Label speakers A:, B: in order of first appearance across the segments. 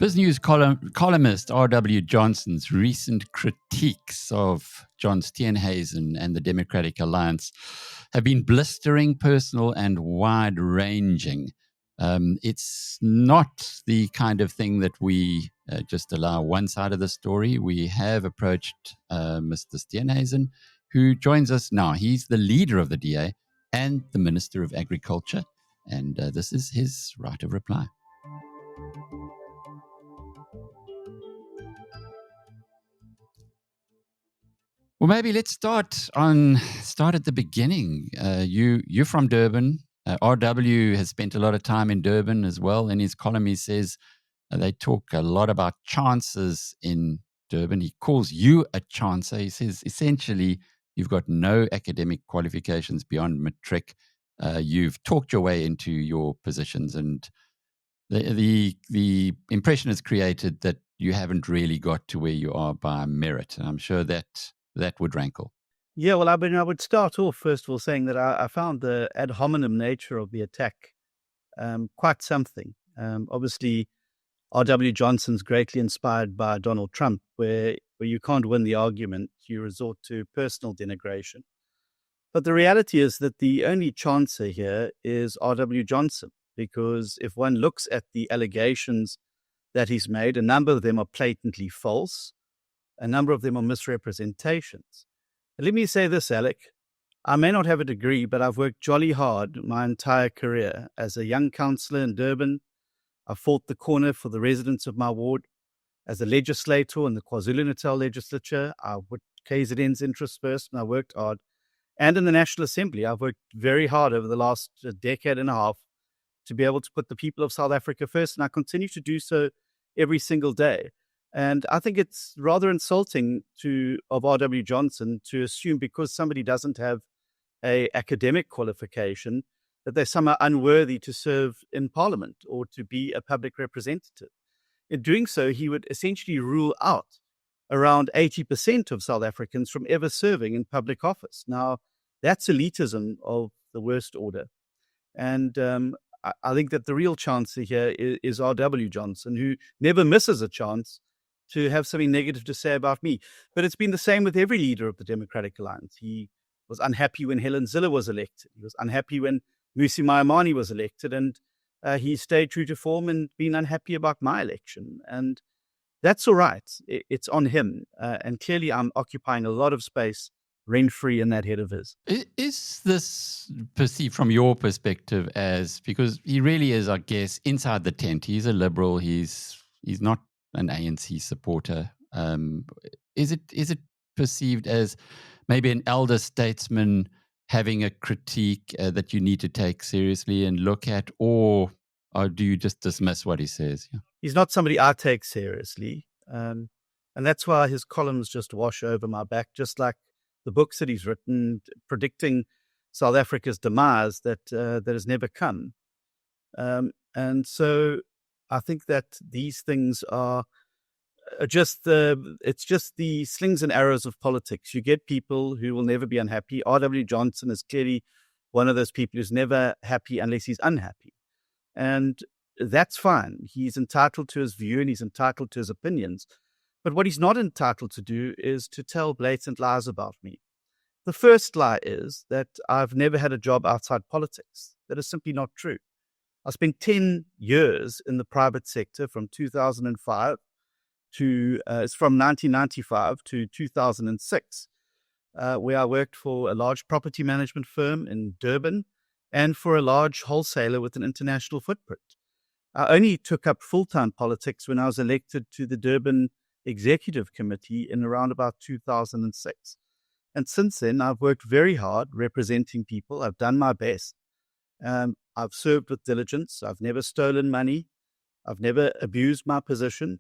A: BizNews columnist R.W. Johnson's recent critiques of John Steenhuisen and the Democratic Alliance have been blistering, personal, and wide-ranging. It's not the kind of thing that we just allow one side of the story. We have approached Mr. Steenhuisen, who joins us now. He's the leader of the DA and the Minister of Agriculture, and this is his right of reply. Well, maybe let's start at the beginning. You're from Durban. RW has spent a lot of time in Durban as well. In his column, he says they talk a lot about chances in Durban. He calls you a chancer. He says essentially you've got no academic qualifications beyond matric. You've talked your way into your positions, and the impression is created that you haven't really got to where you are by merit. And I'm sure that would rankle.
B: Yeah, well, I would start off, first of all, saying that I found the ad hominem nature of the attack quite something. Obviously, R.W. Johnson's greatly inspired by Donald Trump, where you can't win the argument, you resort to personal denigration. But the reality is that the only chancer here is R.W. Johnson, because if one looks at the allegations that he's made, a number of them are blatantly false. A number of them are misrepresentations. And let me say this, Alec. I may not have a degree, but I've worked jolly hard my entire career. As a young councillor in Durban, I fought the corner for the residents of my ward. As a legislator in the KwaZulu-Natal legislature, I put KZN's interests first, and I worked hard. And in the National Assembly, I've worked very hard over the last decade and a half to be able to put the people of South Africa first, and I continue to do so every single day. And I think it's rather insulting of R.W. Johnson to assume because somebody doesn't have an academic qualification that they're somehow unworthy to serve in Parliament or to be a public representative. In doing so, he would essentially rule out around 80% of South Africans from ever serving in public office. Now, that's elitism of the worst order. And I think that the real chancer here is R.W. Johnson, who never misses a chance to have something negative to say about me. But it's been the same with every leader of the Democratic Alliance. He was unhappy when Helen Zille was elected. He was unhappy when Musi Maimane was elected. And he stayed true to form and been unhappy about my election. And that's all right. It's on him. And clearly I'm occupying a lot of space rent-free in that head of his.
A: Is this perceived from your perspective as, because he really is, I guess, inside the tent. He's a liberal. He's not an ANC supporter. Is it perceived as maybe an elder statesman having a critique that you need to take seriously and look at, or do you just dismiss what he says? Yeah.
B: He's not somebody I take seriously, and that's why his columns just wash over my back, just like the books that he's written predicting South Africa's demise that has never come. And so I think that these things are it's just the slings and arrows of politics. You get people who will never be unhappy. R.W. Johnson is clearly one of those people who's never happy unless he's unhappy. And that's fine. He's entitled to his view and he's entitled to his opinions. But what he's not entitled to do is to tell blatant lies about me. The first lie is that I've never had a job outside politics. That is simply not true. I spent 10 years in the private sector from 2005 from 1995 to 2006, where I worked for a large property management firm in Durban and for a large wholesaler with an international footprint. I only took up full-time politics when I was elected to the Durban Executive Committee in around about 2006. And since then, I've worked very hard representing people. I've done my best. I've served with diligence. I've never stolen money. I've never abused my position.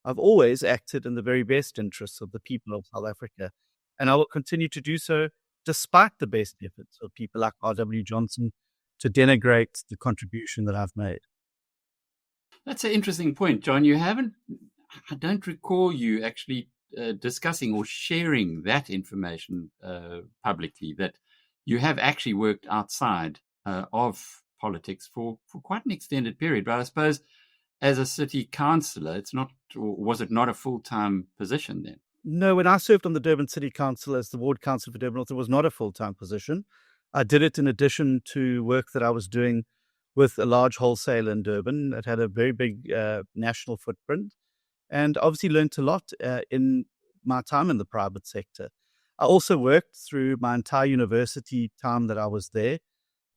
B: I've always acted in the very best interests of the people of South Africa. And I will continue to do so despite the best efforts of people like R.W. Johnson to denigrate the contribution that I've made.
A: That's an interesting point, John. I don't recall you actually discussing or sharing that information publicly, that you have actually worked outside of politics for quite an extended period. But I suppose as a city councillor, was it not a full-time position then?
B: No, when I served on the Durban City Council as the Ward Councillor for Durban North, it was not a full-time position. I did it in addition to work that I was doing with a large wholesaler in Durban that had a very big national footprint, and obviously learned a lot in my time in the private sector. I also worked through my entire university time that I was there.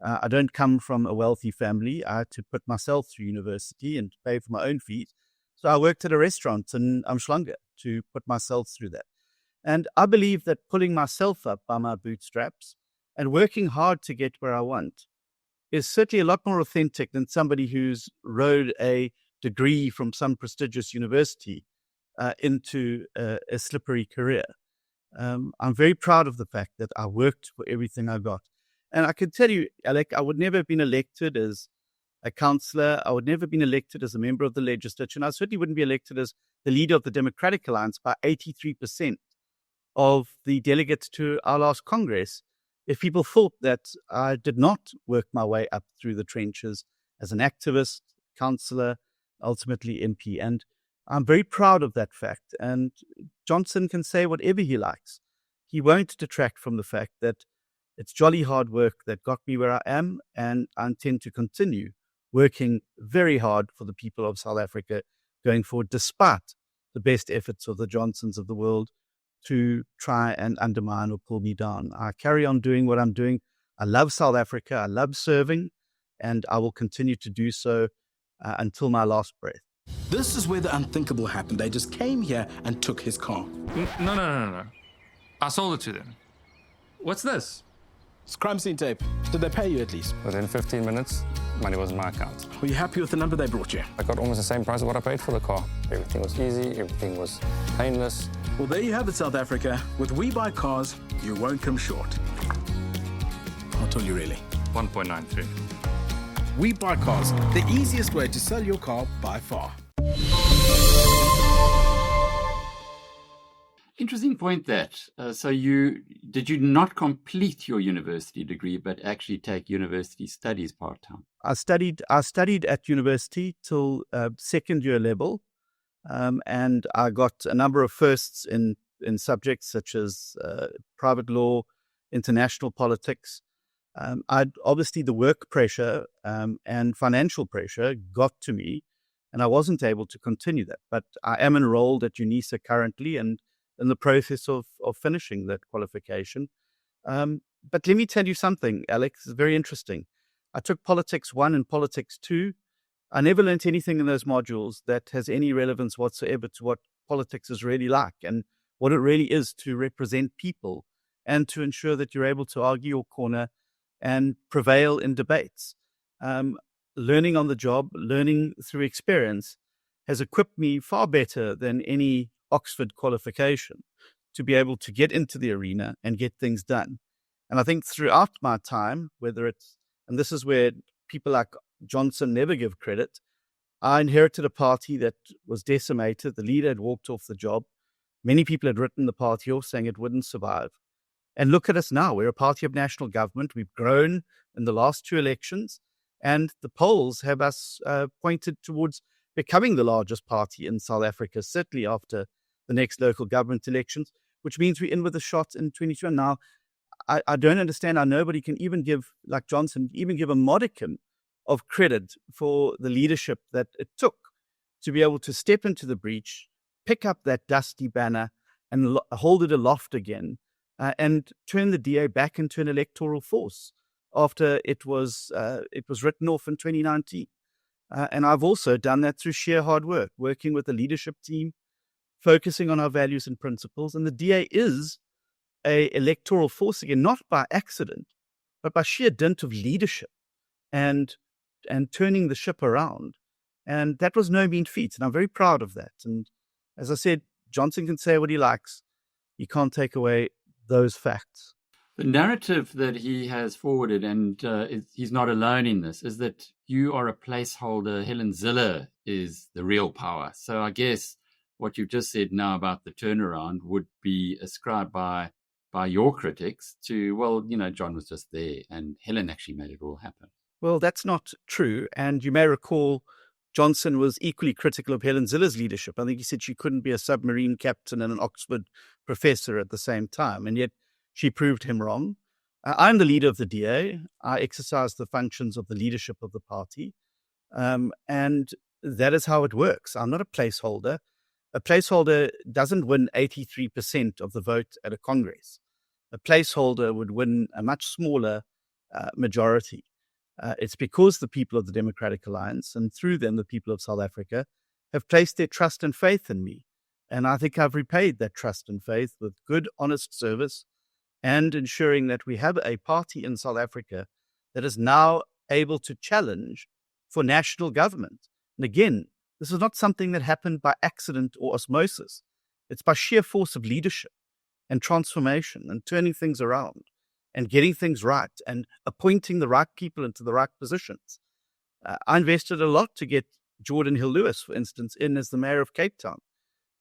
B: I don't come from a wealthy family. I had to put myself through university and pay for my own fees. So I worked at a restaurant in Umhlanga to put myself through that. And I believe that pulling myself up by my bootstraps and working hard to get where I want is certainly a lot more authentic than somebody who's rode a degree from some prestigious university into a slippery career. I'm very proud of the fact that I worked for everything I got. And I can tell you, Alec, I would never have been elected as a councillor. I would never have been elected as a member of the legislature. And I certainly wouldn't be elected as the leader of the Democratic Alliance by 83% of the delegates to our last Congress if people thought that I did not work my way up through the trenches as an activist, councillor, ultimately MP. And I'm very proud of that fact. And Johnson can say whatever he likes. He won't detract from the fact that it's jolly hard work that got me where I am, and I intend to continue working very hard for the people of South Africa going forward, despite the best efforts of the Johnsons of the world to try and undermine or pull me down. I carry on doing what I'm doing. I love South Africa. I love serving, and I will continue to do so until my last breath.
C: This is where the unthinkable happened. They just came here and took his car.
D: No. I sold it to them. What's this?
C: It's crime scene tape. Did they pay you at least?
E: Within 15 minutes, money was in my account.
C: Were you happy with the number they brought you?
E: I got almost the same price as what I paid for the car. Everything was easy, everything was painless.
C: Well, there you have it, South Africa. With We Buy Cars, you won't come short. Not all you really.
D: 1.93.
C: We Buy Cars, the easiest way to sell your car by far.
A: Interesting point that. So did you not complete your university degree, but actually take university studies part-time?
B: I studied at university till second year level, and I got a number of firsts in subjects such as private law, international politics. Obviously the work pressure and financial pressure got to me, and I wasn't able to continue that. But I am enrolled at UNISA currently and in the process of finishing that qualification. But let me tell you something, Alex, it's very interesting. I took Politics 1 and Politics 2. I never learned anything in those modules that has any relevance whatsoever to what politics is really like and what it really is to represent people and to ensure that you're able to argue your corner and prevail in debates. Learning on the job, learning through experience has equipped me far better than any Oxford qualification to be able to get into the arena and get things done. And I think throughout my time, and this is where people like Johnson never give credit, I inherited a party that was decimated. The leader had walked off the job. Many people had written the party off, saying it wouldn't survive. And look at us now. We're a party of national government. We've grown in the last two elections, and the polls have us pointed towards becoming the largest party in South Africa, certainly after the next local government elections, which means we're in with a shot in 2021. Now, I don't understand how nobody can even give, like Johnson, even give a modicum of credit for the leadership that it took to be able to step into the breach, pick up that dusty banner and hold it aloft again, and turn the DA back into an electoral force after it was written off in 2019. And I've also done that through sheer hard work, working with the leadership team, focusing on our values and principles. And the DA is a electoral force again, not by accident, but by sheer dint of leadership and turning the ship around. And that was no mean feat. And I'm very proud of that. And as I said, Johnson can say what he likes. He can't take away those facts.
A: The narrative that he has forwarded, and he's not alone in this, is that you are a placeholder. Helen Zille is the real power. So I guess what you've just said now about the turnaround would be ascribed by your critics to, well, John was just there and Helen actually made it all happen.
B: Well, that's not true. And you may recall Johnson was equally critical of Helen Zille's leadership. I think he said she couldn't be a submarine captain and an Oxford professor at the same time, and yet she proved him wrong. I'm the leader of the DA. I exercise the functions of the leadership of the party, and that is how it works. I'm not a placeholder. A placeholder doesn't win 83% of the vote at a Congress. A placeholder would win a much smaller majority. It's because the people of the Democratic Alliance, and through them the people of South Africa, have placed their trust and faith in me. And I think I've repaid that trust and faith with good, honest service and ensuring that we have a party in South Africa that is now able to challenge for national government. And again, this is not something that happened by accident or osmosis. It's by sheer force of leadership and transformation and turning things around and getting things right and appointing the right people into the right positions. I invested a lot to get Jordan Hill-Lewis, for instance, in as the mayor of Cape Town.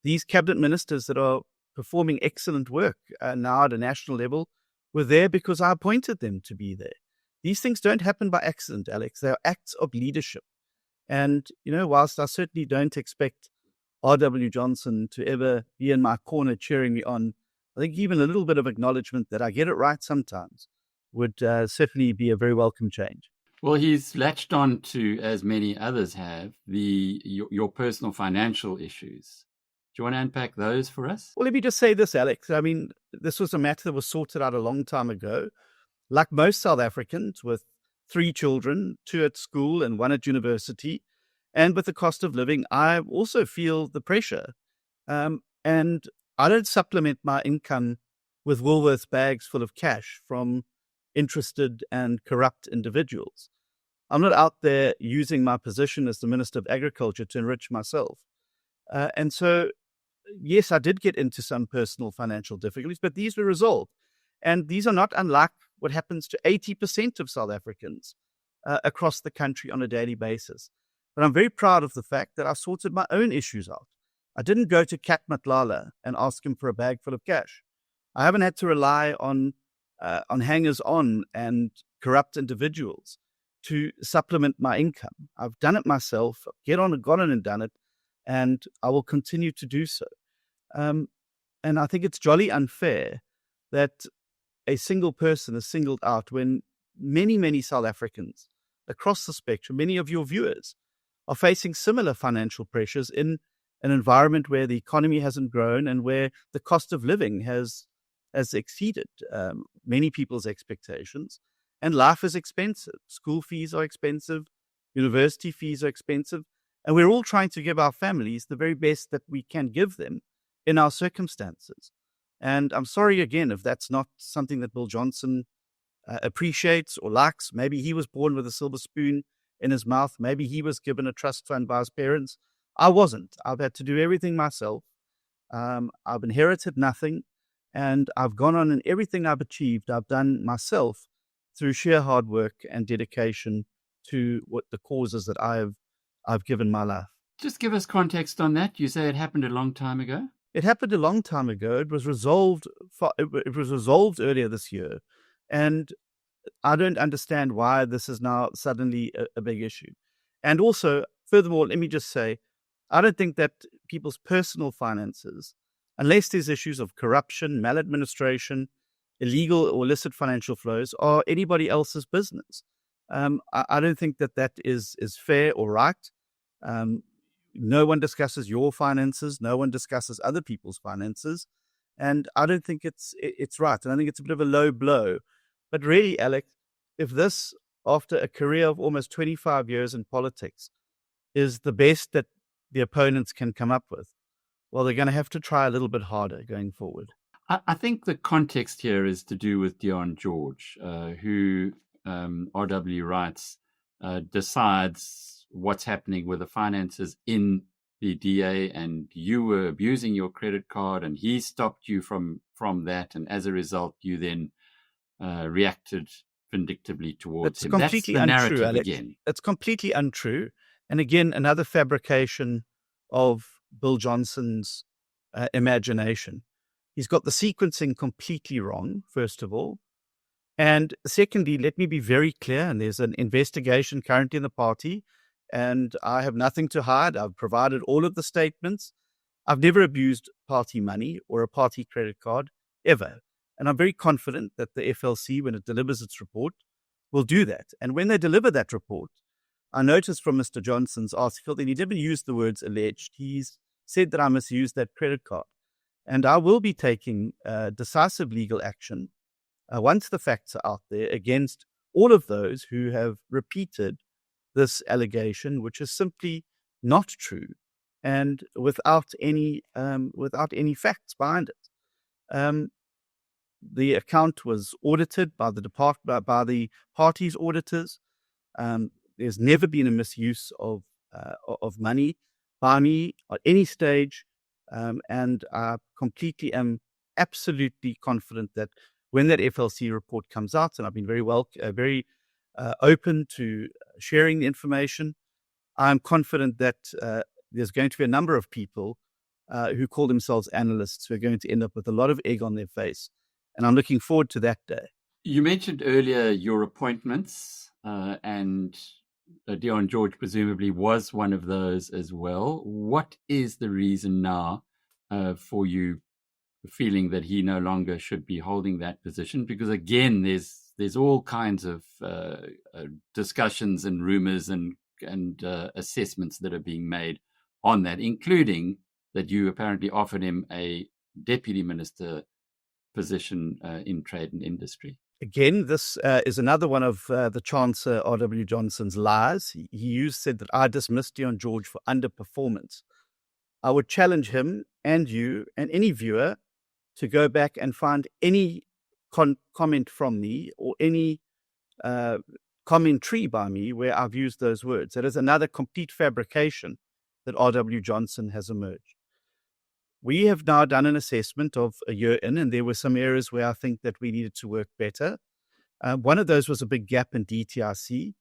B: These cabinet ministers that are performing excellent work now at a national level were there because I appointed them to be there. These things don't happen by accident, Alex. They are acts of leadership. And, whilst I certainly don't expect R.W. Johnson to ever be in my corner cheering me on, I think even a little bit of acknowledgement that I get it right sometimes would certainly be a very welcome change.
A: Well, he's latched on to, as many others have, your personal financial issues. Do you want to unpack those for us?
B: Well, let me just say this, Alex. I mean, this was a matter that was sorted out a long time ago. Like most South Africans with 3 children, 2 at school and 1 at university, and with the cost of living, I also feel the pressure. And I don't supplement my income with Woolworths bags full of cash from interested and corrupt individuals. I'm not out there using my position as the Minister of Agriculture to enrich myself. And so, yes, I did get into some personal financial difficulties, but these were resolved. And these are not unlike what happens to 80% of South Africans across the country on a daily basis. But I'm very proud of the fact that I sorted my own issues out. I didn't go to Kat Matlala and ask him for a bag full of cash. I haven't had to rely on hangers-on and corrupt individuals to supplement my income. I've done it myself. I've gone on and done it, and I will continue to do so. And I think it's jolly unfair that a single person is singled out when many, many South Africans across the spectrum, many of your viewers, are facing similar financial pressures in an environment where the economy hasn't grown and where the cost of living has exceeded many people's expectations. And life is expensive. School fees are expensive. University fees are expensive. And we're all trying to give our families the very best that we can give them in our circumstances. And I'm sorry again if that's not something that Bill Johnson appreciates or likes. Maybe he was born with a silver spoon in his mouth. Maybe he was given a trust fund by his parents. I wasn't. I've had to do everything myself. I've inherited nothing. And I've gone on, and everything I've achieved, I've done myself through sheer hard work and dedication to what the causes that I've given my life.
A: Just give us context on that. You say it happened a long time ago?
B: It happened a long time ago. It was resolved earlier this year. And I don't understand why this is now suddenly a big issue. And also, furthermore, let me just say, I don't think that people's personal finances, unless there's issues of corruption, maladministration, illegal or illicit financial flows, are anybody else's business. I don't think that is fair or right. No one discusses your finances. No one discusses other people's finances. And I don't think it's right. And I think it's a bit of a low blow. But really, Alex, if this, after a career of almost 25 years in politics, is the best that the opponents can come up with, well, they're going to have to try a little bit harder going forward.
A: I think the context here is to do with Deon George, who, RW writes, decides what's happening with the finances in the DA, and you were abusing your credit card, and he stopped you from that, and as a result, you then reacted vindictively towards him.
B: That's completely untrue, Alex.
A: Again.
B: It's completely untrue. And again, another fabrication of Bill Johnson's imagination. He's got the sequencing completely wrong, first of all. And secondly, let me be very clear, and there's an investigation currently in the party and I have nothing to hide. I've provided all of the statements. I've never abused party money or a party credit card, ever. And I'm very confident that the FLC, when it delivers its report, will do that. And when they deliver that report, I noticed from Mr. Johnson's article that he didn't use the words alleged. He's said that I misused that credit card. And I will be taking decisive legal action once the facts are out there against all of those who have repeated this allegation, which is simply not true and without any facts behind it. The account was audited by the party's auditors. There's never been a misuse of money by me at any stage, and I completely am absolutely confident that when that FLC report comes out, and I've been very open to sharing the information, I'm confident that there's going to be a number of people who call themselves analysts who are going to end up with a lot of egg on their face. And I'm looking forward to that day.
A: You mentioned earlier your appointments, and Deon George presumably was one of those as well. What is the reason now for you feeling that he no longer should be holding that position? Because again, there's all kinds of discussions and rumours and assessments that are being made on that, including that you apparently offered him a deputy minister position in trade and industry.
B: Again, this is another one of the Chancellor R.W. Johnson's lies. He said that I dismissed Deon George for underperformance. I would challenge him and you and any viewer to go back and find any comment from me or any commentary by me where I've used those words. That is another complete fabrication that R.W. Johnson has emerged. We have now done an assessment of a year in, and there were some areas where I think that we needed to work better. One of those was a big gap in DTRC.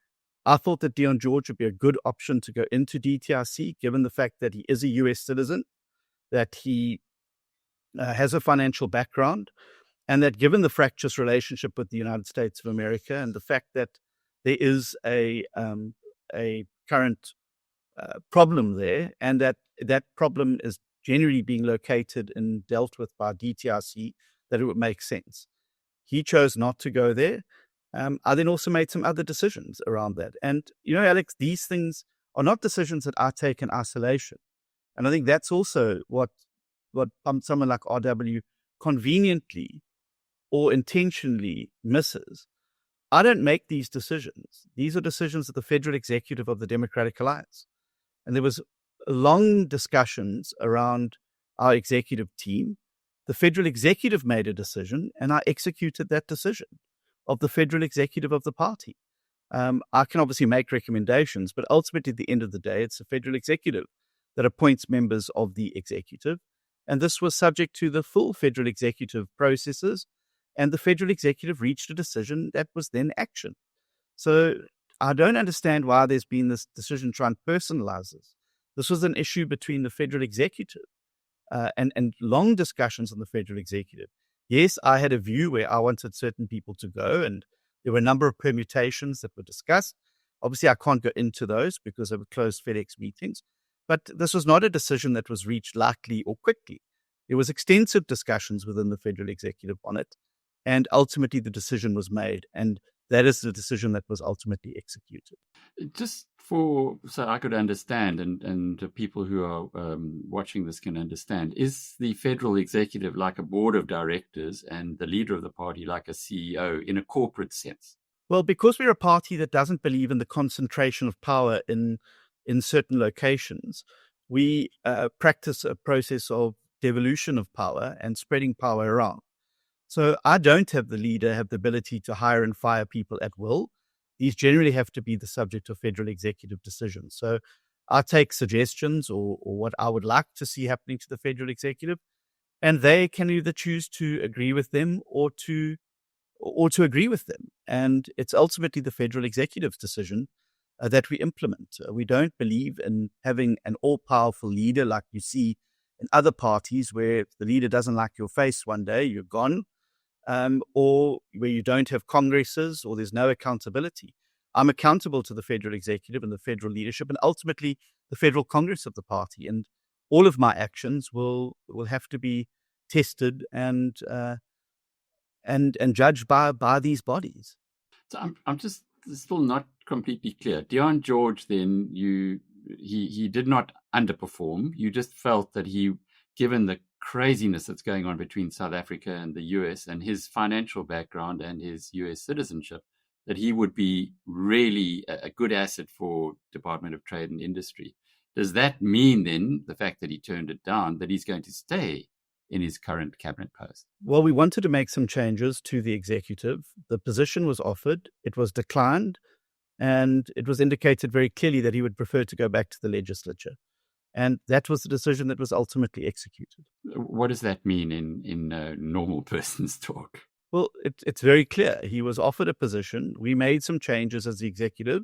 B: I thought that Deon George would be a good option to go into DTRC, given the fact that he is a US citizen, that he has a financial background, and that given the fractious relationship with the United States of America and the fact that there is a current problem there, and that problem is generally being located and dealt with by DTRC, that it would make sense. He chose not to go there. I then also made some other decisions around that. And, Alex, these things are not decisions that I take in isolation. And I think that's also what someone like RW conveniently or intentionally misses. I don't make these decisions. These are decisions of the federal executive of the Democratic Alliance. And there was long discussions around our executive team. The federal executive made a decision, and I executed that decision of the federal executive of the party. I can obviously make recommendations, but ultimately at the end of the day, it's the federal executive that appoints members of the executive. And this was subject to the full federal executive processes, and the federal executive reached a decision that was then action. So I don't understand why there's been this decision trying to personalize this. This was an issue between the federal executive and long discussions on the federal executive. Yes, I had a view where I wanted certain people to go, and there were a number of permutations that were discussed. Obviously, I can't go into those because they were closed FedEx meetings. But this was not a decision that was reached lightly or quickly. There was extensive discussions within the federal executive on it, and ultimately the decision was made, and that is the decision that was ultimately executed.
A: Just so I could understand, and people who are watching this can understand, is the federal executive like a board of directors and the leader of the party like a CEO in a corporate sense?
B: Well, because we're a party that doesn't believe in the concentration of power in certain locations, we practice a process of devolution of power and spreading power around. So I don't have the leader have the ability to hire and fire people at will. These generally have to be the subject of federal executive decisions. So I take suggestions or what I would like to see happening to the federal executive, and they can either choose to agree with them or to agree with them. And it's ultimately the federal executive's decision that we implement. We don't believe in having an all-powerful leader like you see in other parties where if the leader doesn't like your face one day, you're gone. Or where you don't have congresses or there's no accountability. I'm accountable to the federal executive and the federal leadership and ultimately the federal Congress of the party. And all of my actions will have to be tested and judged by these bodies.
A: So I'm just still not completely clear. Deon George, then he did not underperform. You just felt that given the craziness that's going on between South Africa and the US and his financial background and his US citizenship, that he would be really a good asset for Department of Trade and Industry. Does that mean then, the fact that he turned it down, that he's going to stay in his current cabinet post?
B: Well, we wanted to make some changes to the executive. The position was offered, it was declined, and it was indicated very clearly that he would prefer to go back to the legislature. And that was the decision that was ultimately executed.
A: What does that mean in normal person's talk?
B: Well, it's very clear. He was offered a position. We made some changes as the executive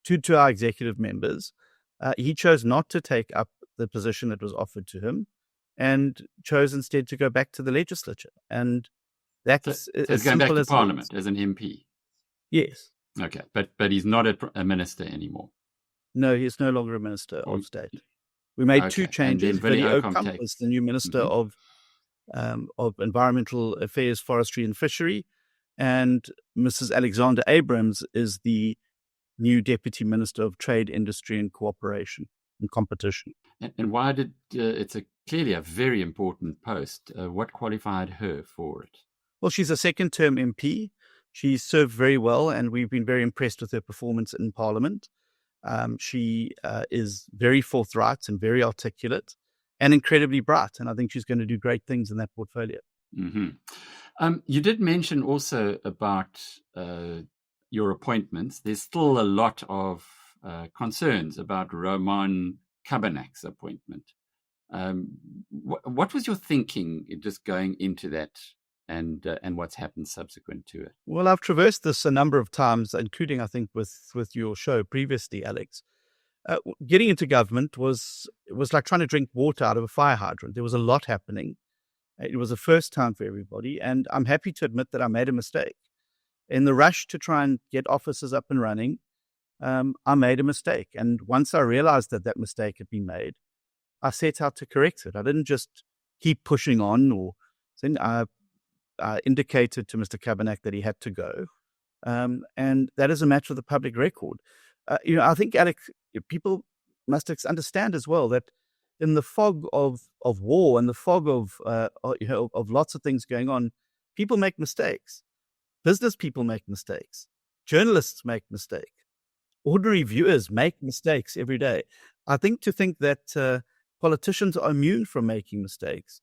B: to our executive members. He chose not to take up the position that was offered to him and chose instead to go back to the legislature. And that's
A: so going back to Parliament as an MP?
B: Yes.
A: Okay, but he's not a minister anymore?
B: No, he's no longer a minister of state. We made two changes. Willie Oakham is the new Minister of Environmental Affairs, Forestry and Fishery, and Mrs. Alexander Abrams is the new Deputy Minister of Trade, Industry and Cooperation and Competition.
A: And why did it's clearly a very important post. What qualified her for it?
B: Well, she's a second-term MP. She served very well, and we've been very impressed with her performance in Parliament. She is very forthright and very articulate and incredibly bright, and I think she's going to do great things in that portfolio.
A: Mm-hmm. You did mention also about your appointments. There's still a lot of concerns about Roman Kabinak's appointment. What was your thinking just going into that and what's happened subsequent to it?
B: Well, I've traversed this a number of times, including, I think, with your show previously, Alex. Getting into government was like trying to drink water out of a fire hydrant. There was a lot happening. It was a first time for everybody, and I'm happy to admit that I made a mistake. In the rush to try and get offices up and running, I made a mistake. And once I realized that mistake had been made, I set out to correct it. I didn't just keep pushing on or think. I indicated to Mr. Kabinak that he had to go. And that is a matter of the public record. I think, Alex, people must understand as well that in the fog of war and the fog of lots of things going on, people make mistakes. Business people make mistakes. Journalists make mistakes. Ordinary viewers make mistakes every day. I think that politicians are immune from making mistakes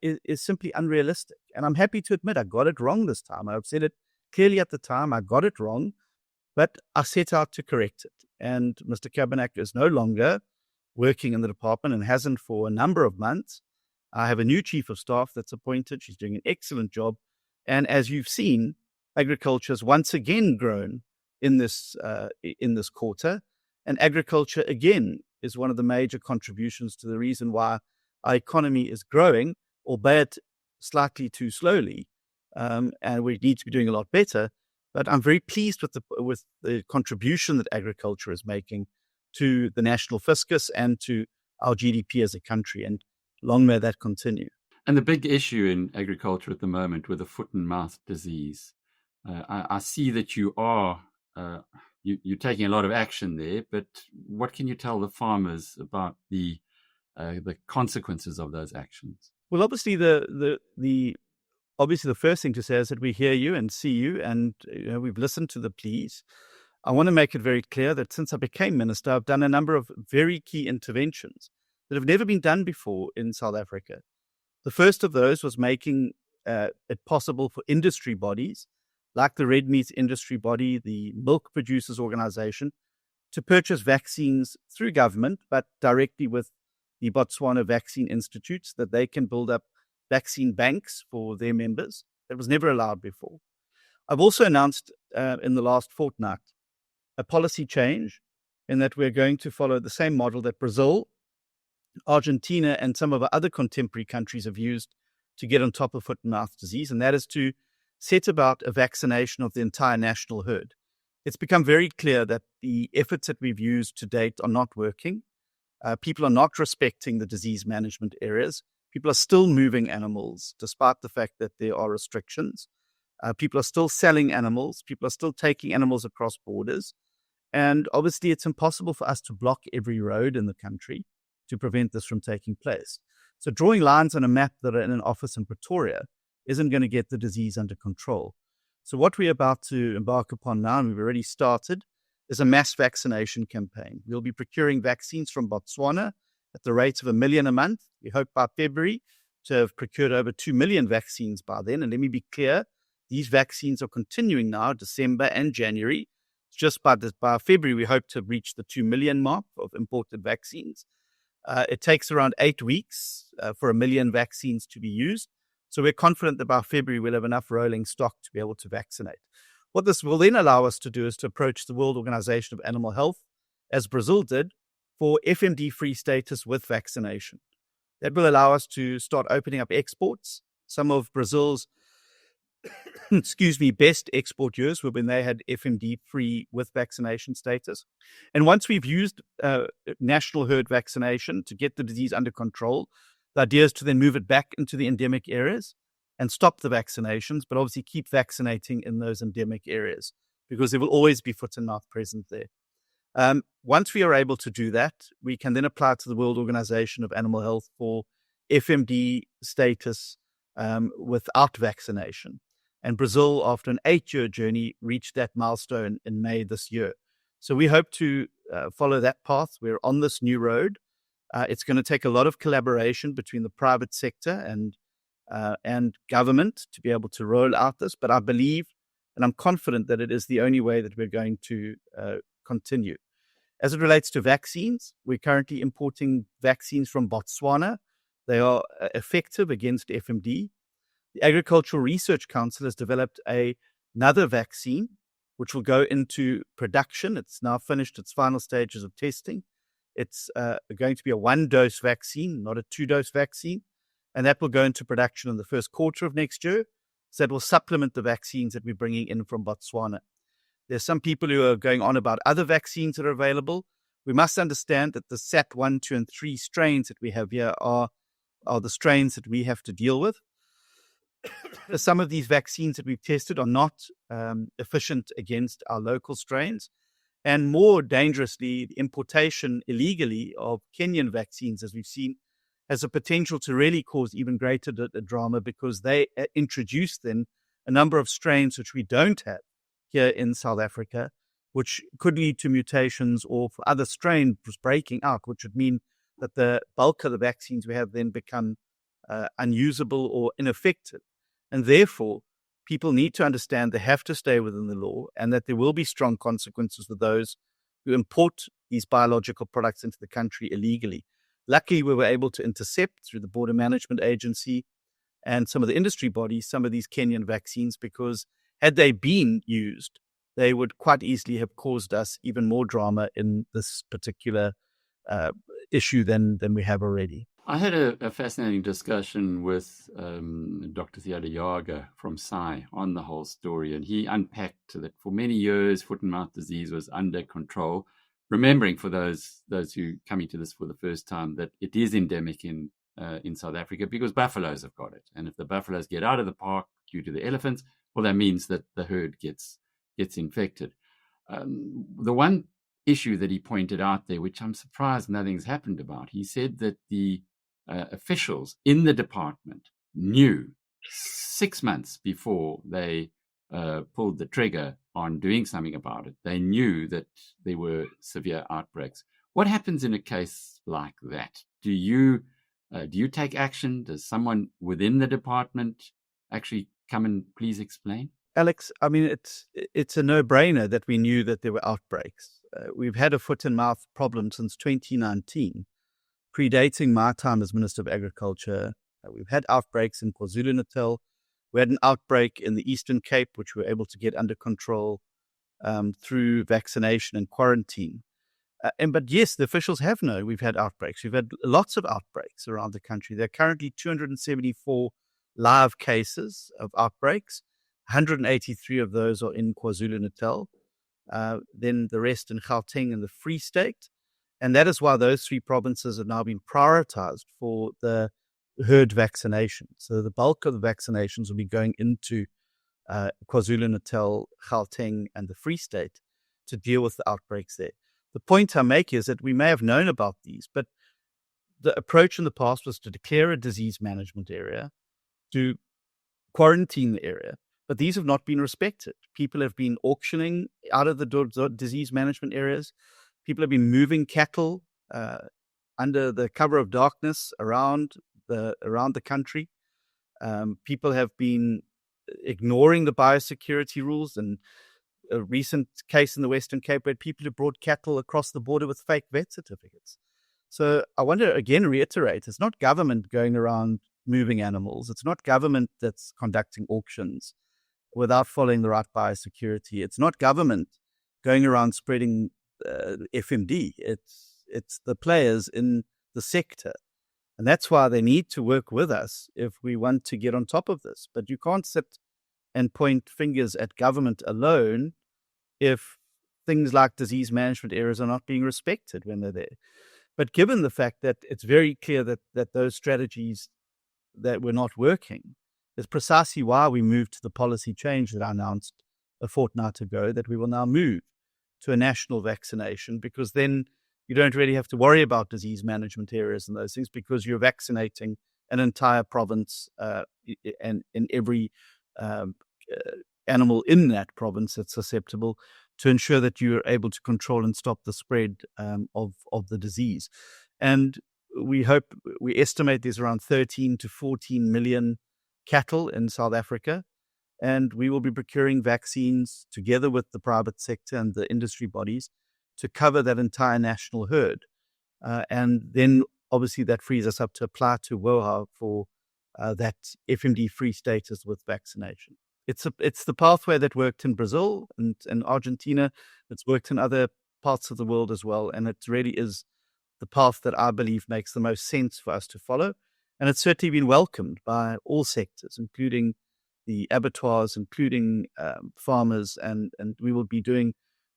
B: is simply unrealistic. And I'm happy to admit I got it wrong this time. I've said it clearly at the time. I got it wrong, but I set out to correct it. And Mr. Kabinak is no longer working in the department and hasn't for a number of months. I have a new chief of staff that's appointed. She's doing an excellent job. And as you've seen, agriculture has once again grown in this quarter. And agriculture, again, is one of the major contributions to the reason why our economy is growing, albeit slightly too slowly. And we need to be doing a lot better. But I'm very pleased with the contribution that agriculture is making to the national fiscus and to our GDP as a country. And long may that continue.
A: And the big issue in agriculture at the moment with the foot and mouth disease, I see that you are you're taking a lot of action there. But what can you tell the farmers about the consequences of those actions?
B: Well, obviously the first thing to say is that we hear you and see you, and we've listened to the pleas. I want to make it very clear that since I became minister, I've done a number of very key interventions that have never been done before in South Africa. The first of those was making it possible for industry bodies, like the Red Meat Industry Body, the Milk Producers Organization, to purchase vaccines through government, but directly with the Botswana Vaccine Institutes, that they can build up vaccine banks for their members. That was never allowed before. I've also announced in the last fortnight a policy change in that we're going to follow the same model that Brazil, Argentina, and some of our other contemporary countries have used to get on top of foot and mouth disease, and that is to set about a vaccination of the entire national herd. it's become very clear that the efforts that we've used to date are not working. People are not respecting the disease management areas. People are still moving animals, despite the fact that there are restrictions. People are still selling animals. People are still taking animals across borders. And obviously, it's impossible for us to block every road in the country to prevent this from taking place. So drawing lines on a map that are in an office in Pretoria isn't going to get the disease under control. So what we're about to embark upon now, and we've already started, is a mass vaccination campaign. We'll be procuring vaccines from Botswana at the rate of 1 million a month. We hope by February to have procured over 2 million vaccines by then. And let me be clear, these vaccines are continuing now, December and January. Just by February, we hope to reach the 2 million mark of imported vaccines. It takes around 8 weeks for 1 million vaccines to be used. So we're confident that by February, we'll have enough rolling stock to be able to vaccinate. What this will then allow us to do is to approach the World Organization of Animal Health, as Brazil did, for FMD-free status with vaccination. That will allow us to start opening up exports. Some of Brazil's best export years were when they had FMD-free with vaccination status. And once we've used national herd vaccination to get the disease under control, the idea is to then move it back into the endemic areas and stop the vaccinations, but obviously keep vaccinating in those endemic areas because there will always be foot and mouth present there. Once we are able to do that, we can then apply to the World Organization of Animal Health for FMD status without vaccination. And Brazil, after an 8-year journey, reached that milestone in May this year. So we hope to follow that path. We're on this new road. It's going to take a lot of collaboration between the private sector and government to be able to roll out this. But I believe, and I'm confident that it is the only way that we're going to continue. As it relates to vaccines, we're currently importing vaccines from Botswana. They are effective against FMD. The Agricultural Research Council has developed another vaccine, which will go into production. It's now finished its final stages of testing. It's going to be a 1-dose vaccine, not a 2-dose vaccine. And that will go into production in the first quarter of next year. So that will supplement the vaccines that we're bringing in from Botswana. There's some people who are going on about other vaccines that are available. We must understand that the SAT1, 2, and 3 strains that we have here are the strains that we have to deal with. Some of these vaccines that we've tested are not efficient against our local strains. And more dangerously, the importation illegally of Kenyan vaccines, as we've seen, has a potential to really cause even greater drama because they introduce then a number of strains which we don't have here in South Africa, which could lead to mutations or for other strains breaking out, which would mean that the bulk of the vaccines we have then become unusable or ineffective. And therefore, people need to understand they have to stay within the law and that there will be strong consequences for those who import these biological products into the country illegally. Luckily, we were able to intercept through the Border Management Agency and some of the industry bodies some of these Kenyan vaccines because had they been used, they would quite easily have caused us even more drama in this particular issue than we have already.
A: I had a fascinating discussion with Dr. Theodore Jager from SAI on the whole story, and he unpacked that for many years foot and mouth disease was under control. Remembering for those who coming to this for the first time that it is endemic in South Africa because buffaloes have got it, and if the buffaloes get out of the park due to the elephants, well, that means that the herd gets infected. The one issue that he pointed out there, which I'm surprised nothing's happened about, he said that the officials in the department knew 6 months before they pulled the trigger on doing something about it. They knew that there were severe outbreaks. What happens in a case like that? Do you take action? Does someone within the department actually come and please explain?
B: Alex, I mean, it's a no-brainer that we knew that there were outbreaks. We've had a foot and mouth problem since 2019, predating my time as Minister of Agriculture. We've had outbreaks in KwaZulu-Natal. We had an outbreak in the Eastern Cape, which we were able to get under control through vaccination and quarantine. But yes, the officials have known we've had outbreaks. We've had lots of outbreaks around the country. There are currently 274 live cases of outbreaks. 183 of those are in KwaZulu-Natal. then the rest in Gauteng and the Free State. And that is why those 3 provinces have now been prioritized for the herd vaccination. So the bulk of the vaccinations will be going into KwaZulu-Natal, Gauteng, and the Free State to deal with the outbreaks there. The point I make is that we may have known about these, but the approach in the past was to declare a disease management area, to quarantine the area, but these have not been respected. People have been auctioning out of the disease management areas. People have been moving cattle under the cover of darkness around the country. People have been ignoring the biosecurity rules, and a recent case in the Western Cape where people have brought cattle across the border with fake vet certificates. So I want to again reiterate, it's not government going around moving animals. It's not government that's conducting auctions without following the right biosecurity. It's not government going around spreading FMD. It's the players in the sector. And that's why they need to work with us if we want to get on top of this. But you can't sit and point fingers at government alone if things like disease management areas are not being respected when they're there. But given the fact that it's very clear that those strategies that were not working is precisely why we moved to the policy change that I announced a fortnight ago, that we will now move to a national vaccination, because then you don't really have to worry about disease management areas and those things, because you're vaccinating an entire province and in every animal in that province that's susceptible, to ensure that you are able to control and stop the spread of the disease. And we estimate there's around 13 to 14 million cattle in South Africa, and we will be procuring vaccines together with the private sector and the industry bodies to cover that entire national herd. And then obviously that frees us up to apply to WOHA for that FMD-free status with vaccination. It's the pathway that worked in Brazil and Argentina. It's worked in other parts of the world as well. And it really is the path that I believe makes the most sense for us to follow. And it's certainly been welcomed by all sectors, including the abattoirs, including farmers. And we will be doing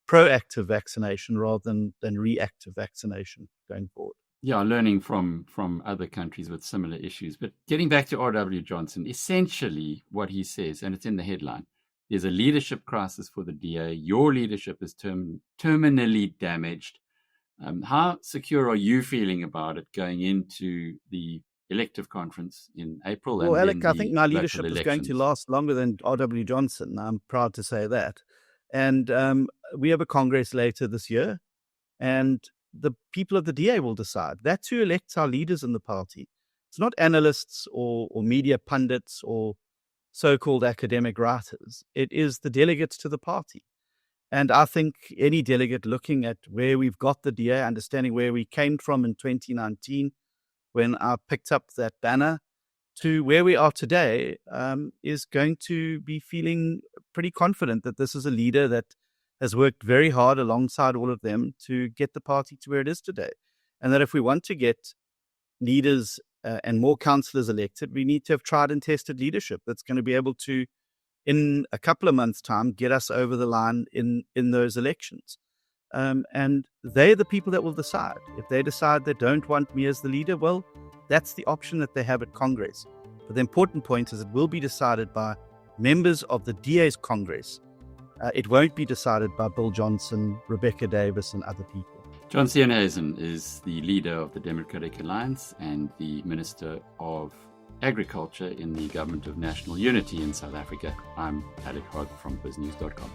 B: proactive vaccination rather than reactive vaccination going forward.
A: Yeah, learning from other countries with similar issues. But getting back to R.W. Johnson, essentially what he says, and it's in the headline, there's a leadership crisis for the DA. Your leadership is terminally damaged. How secure are you feeling about it going into the elective conference in April?
B: Well, Alec, I think my leadership is going to last longer than R.W. Johnson. I'm proud to say that. And we have a Congress later this year, and the people of the DA will decide. That's who elects our leaders in the party. It's not analysts or media pundits or so-called academic writers. It is the delegates to the party. And I think any delegate looking at where we've got the DA, understanding where we came from in 2019, when I picked up that banner, to where we are today, is going to be feeling pretty confident that this is a leader that has worked very hard alongside all of them to get the party to where it is today. And that if we want to get leaders and more councillors elected, we need to have tried and tested leadership that's going to be able to, in a couple of months' time, get us over the line in those elections. And they're the people that will decide. If they decide they don't want me as the leader, well, that's the option that they have at Congress. But the important point is it will be decided by members of the DA's Congress. It won't be decided by Bill Johnson, Rebecca Davis, and other people.
A: John Steenhuisen is the leader of the Democratic Alliance and the Minister of Agriculture in the Government of National Unity in South Africa. I'm Alec Hogg from biznews.com.